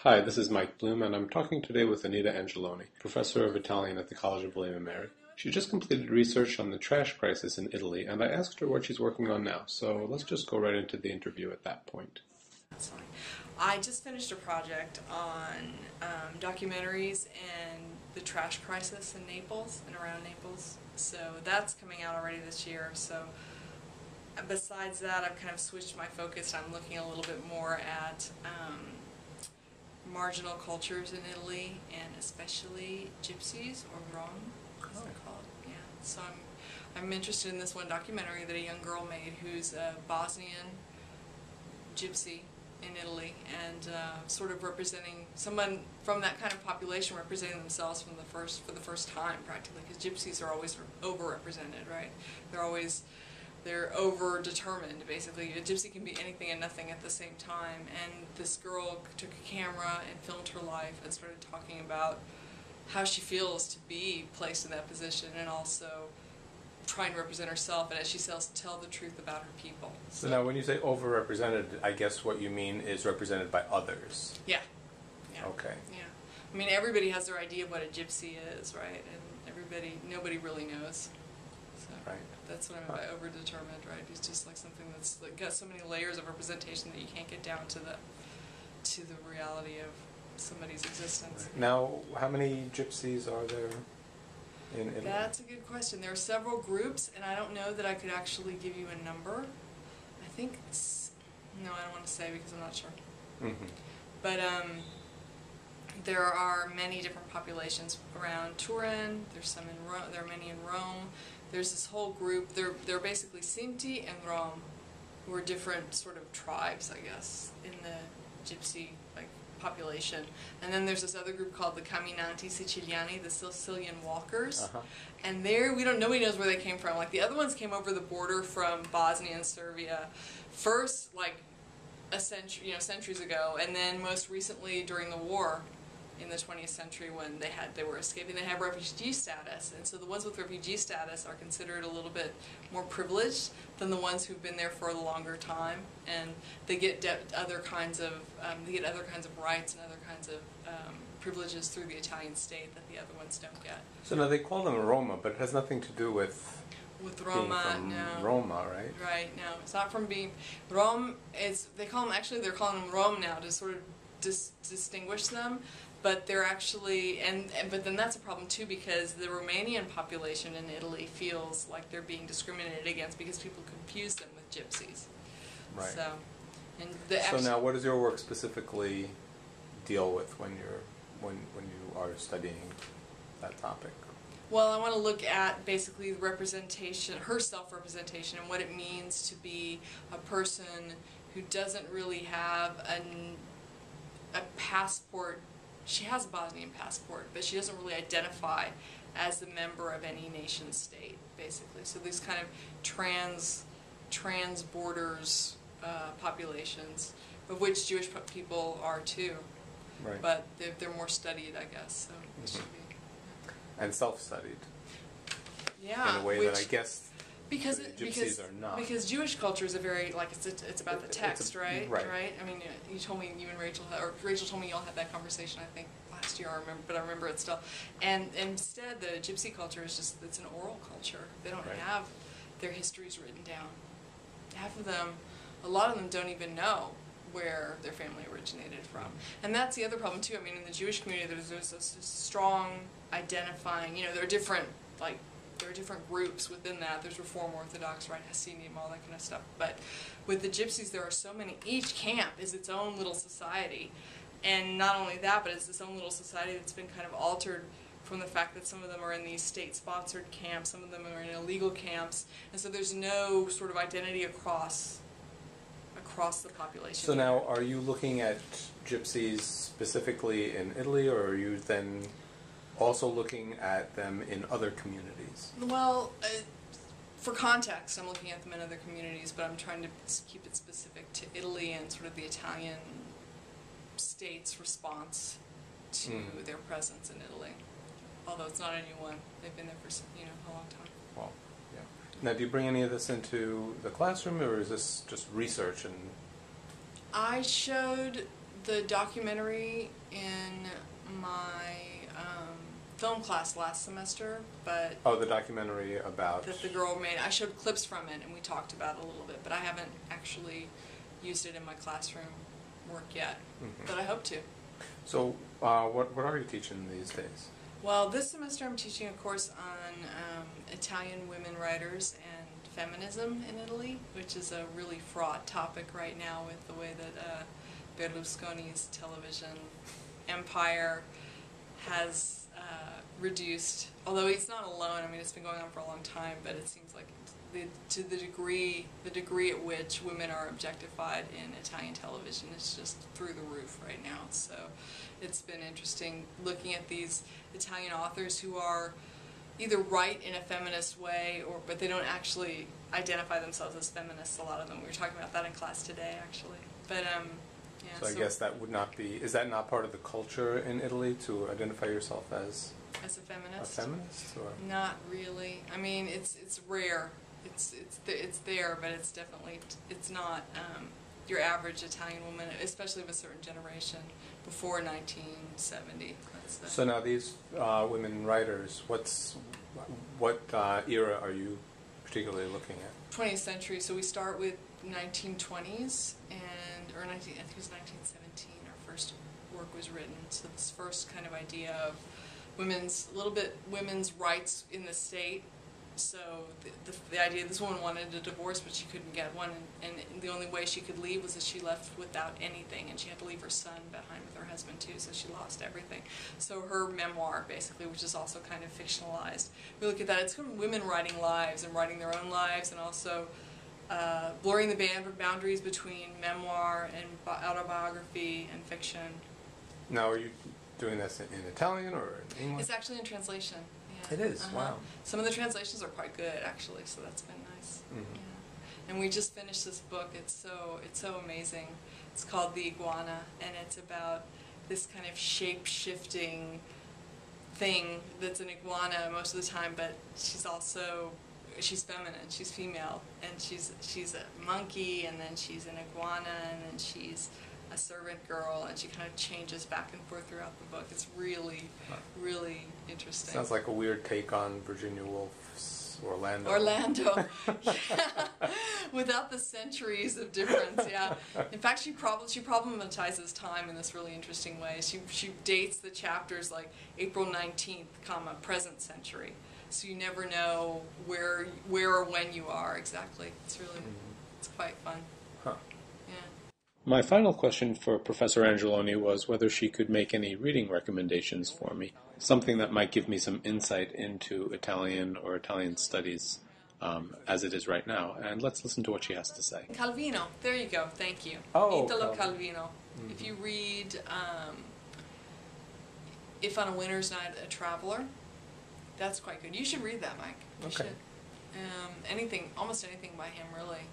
Hi, this is Mike Bloom, and I'm talking today with Anita Angelone, professor of Italian at the College of William & Mary. She just completed research on the trash crisis in Italy, and I asked her what she's working on now, so let's just go right into the interview at that point. That's fine. I just finished a project on documentaries and the trash crisis in Naples and around Naples, so that's coming out already this year. So besides that, I've kind of switched my focus. I'm looking a little bit more at marginal cultures in Italy, and especially gypsies, or Rom, as they're called. Yeah. So I'm interested in this one documentary that a young girl made who's a Bosnian gypsy in Italy, and sort of representing someone from that kind of population, representing themselves for the first time practically, because gypsies are always overrepresented, right? They're over-determined, basically. A gypsy can be anything and nothing at the same time, and this girl took a camera and filmed her life and started talking about how she feels to be placed in that position, and also trying to represent herself, and as she says, tell the truth about her people. So now when you say overrepresented, I guess what you mean is represented by others. Yeah. Yeah. Okay. Yeah. I mean, everybody has their idea of what a gypsy is, right? And nobody really knows. So right. That's what I mean by overdetermined, right? It's just like something that's like got so many layers of representation that you can't get down to the reality of somebody's existence. Right. Now, how many gypsies are there in Italy? That's a good question. There are several groups, and I don't know that I could actually give you a number. I think no, I don't want to say because I'm not sure. Mm-hmm. But there are many different populations around Turin. There's some in Rome. There are many in Rome. There's this whole group. They're basically Sinti and Rom, who are different sort of tribes, I guess, in the gypsy population. And then there's this other group called the Camminanti Siciliani, the Sicilian walkers. And nobody knows where they came from. Like the other ones came over the border from Bosnia and Serbia, first like a century, centuries ago, and then most recently during the war in the 20th century when they were escaping. They have refugee status, and so the ones with refugee status are considered a little bit more privileged than the ones who've been there for a longer time, and they get other kinds of rights and other kinds of privileges through the Italian state that the other ones don't get. So now they call them Roma, but it has nothing to do with Roma, being from no. Roma, right? Right, no, it's not from being Rome. They're calling them Rome now to sort of distinguish them. But they're actually, but then that's a problem too, because the Romanian population in Italy feels like they're being discriminated against because people confuse them with gypsies. Right. So now, what does your work specifically deal with when you are studying that topic? Well, I want to look at basically the representation, her self-representation, and what it means to be a person who doesn't really have a passport. She has a Bosnian passport, but she doesn't really identify as a member of any nation state, basically. So these kind of trans borders populations, of which Jewish people are too. Right. But they're more studied, I guess. So it should be. And self-studied. Yeah. In a way that I guess because gypsies are not. Because Jewish culture is a very it's about the text, right? Right. I mean, you told me you and Rachel told me y'all had that conversation. I think last year. I remember it still. And instead, the gypsy culture is it's an oral culture. They don't have their histories written down. A lot of them don't even know where their family originated from. And that's the other problem too. I mean, in the Jewish community, there's this strong identifying. There are different groups within that. There's Reform, Orthodox, right, Hasidim, all that kind of stuff. But with the gypsies, there are so many. Each camp is its own little society. And not only that, but it's this own little society that's been kind of altered from the fact that some of them are in these state-sponsored camps, some of them are in illegal camps, and so there's no sort of identity across the population. So now, are you looking at gypsies specifically in Italy, or are you then also looking at them in other communities? Well, for context, I'm looking at them in other communities, but I'm trying to keep it specific to Italy and sort of the Italian state's response to their presence in Italy. Although it's not a new one. They've been there for a long time. Well, yeah. Now, do you bring any of this into the classroom, or is this just research? And I showed the documentary in my film class last semester, but Oh, the documentary about... that the girl made. I showed clips from it and we talked about it a little bit, but I haven't actually used it in my classroom work yet, but I hope to. So, what are you teaching these days? Well, this semester I'm teaching a course on Italian women writers and feminism in Italy, which is a really fraught topic right now with the way that Berlusconi's television empire has reduced, although he's not alone. I mean, it's been going on for a long time, but it seems like to the degree at which women are objectified in Italian television is just through the roof right now. So it's been interesting looking at these Italian authors who are either write in a feminist way, but they don't actually identify themselves as feminists, a lot of them. We were talking about that in class today, actually. But yeah, so I guess that would not be... Is that not part of the culture in Italy to identify yourself as a feminist? A feminist, or not really. I mean, it's rare. It's there, but it's definitely it's not your average Italian woman, especially of a certain generation before 1970. So now these women writers, what era are you particularly looking at? 20th century. So we start with 1920s or I think it was 1917. Our first work was written. So this first kind of idea of women's rights in the state. So the idea, this woman wanted a divorce, but she couldn't get one, and the only way she could leave was if she left without anything, and she had to leave her son behind with her husband too, so she lost everything. So her memoir, basically, which is also kind of fictionalized, we look at that. It's kind of women writing lives and writing their own lives, and also blurring the boundaries between memoir and autobiography and fiction. Now, are you doing this in Italian or in English? It's actually in translation. It is, wow. Some of the translations are quite good, actually, so that's been nice. Yeah. And we just finished this book. It's so amazing. It's called The Iguana, and it's about this kind of shape-shifting thing that's an iguana most of the time, but she's feminine, she's female, and she's a monkey, and then she's an iguana, and then she's a servant girl, and she kind of changes back and forth throughout the book. It's really, really interesting. Sounds like a weird take on Virginia Woolf's Orlando. Yeah. Without the centuries of difference, yeah. In fact, she problematizes time in this really interesting way. She dates the chapters like April 19th, present century. So you never know where or when you are exactly. It's really, it's quite fun. Huh. Yeah. My final question for Professor Angelone was whether she could make any reading recommendations for me, something that might give me some insight into Italian or Italian studies as it is right now. And let's listen to what she has to say. Calvino, there you go, thank you. Oh, Italo Calvino. If you read If on a Winter's Night, a Traveler, that's quite good. You should read that, Mike. You should. Almost anything by him, really.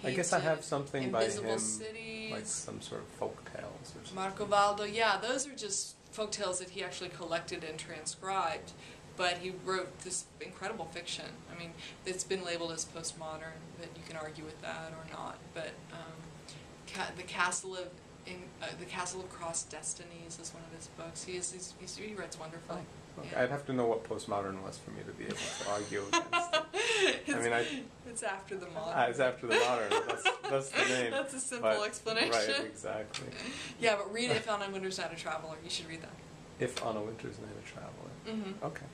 I guess I have something by him, Cities, like some sort of folk tales or something. Marco Valdo, yeah, those are just folk tales that he actually collected and transcribed, but he wrote this incredible fiction. I mean, it's been labeled as postmodern, but you can argue with that or not. But the Castle of Crossed Destinies is one of his books. He writes wonderfully. Oh, okay. Yeah. I'd have to know what postmodern was for me to be able to argue against it. It's after the modern. It's after the modern. That's the name. That's a simple explanation. Right, exactly. Yeah, but read If on a Winter's Night, a Traveler. You should read that. If on a Winter's Night, a Traveler. Mm-hmm. Okay.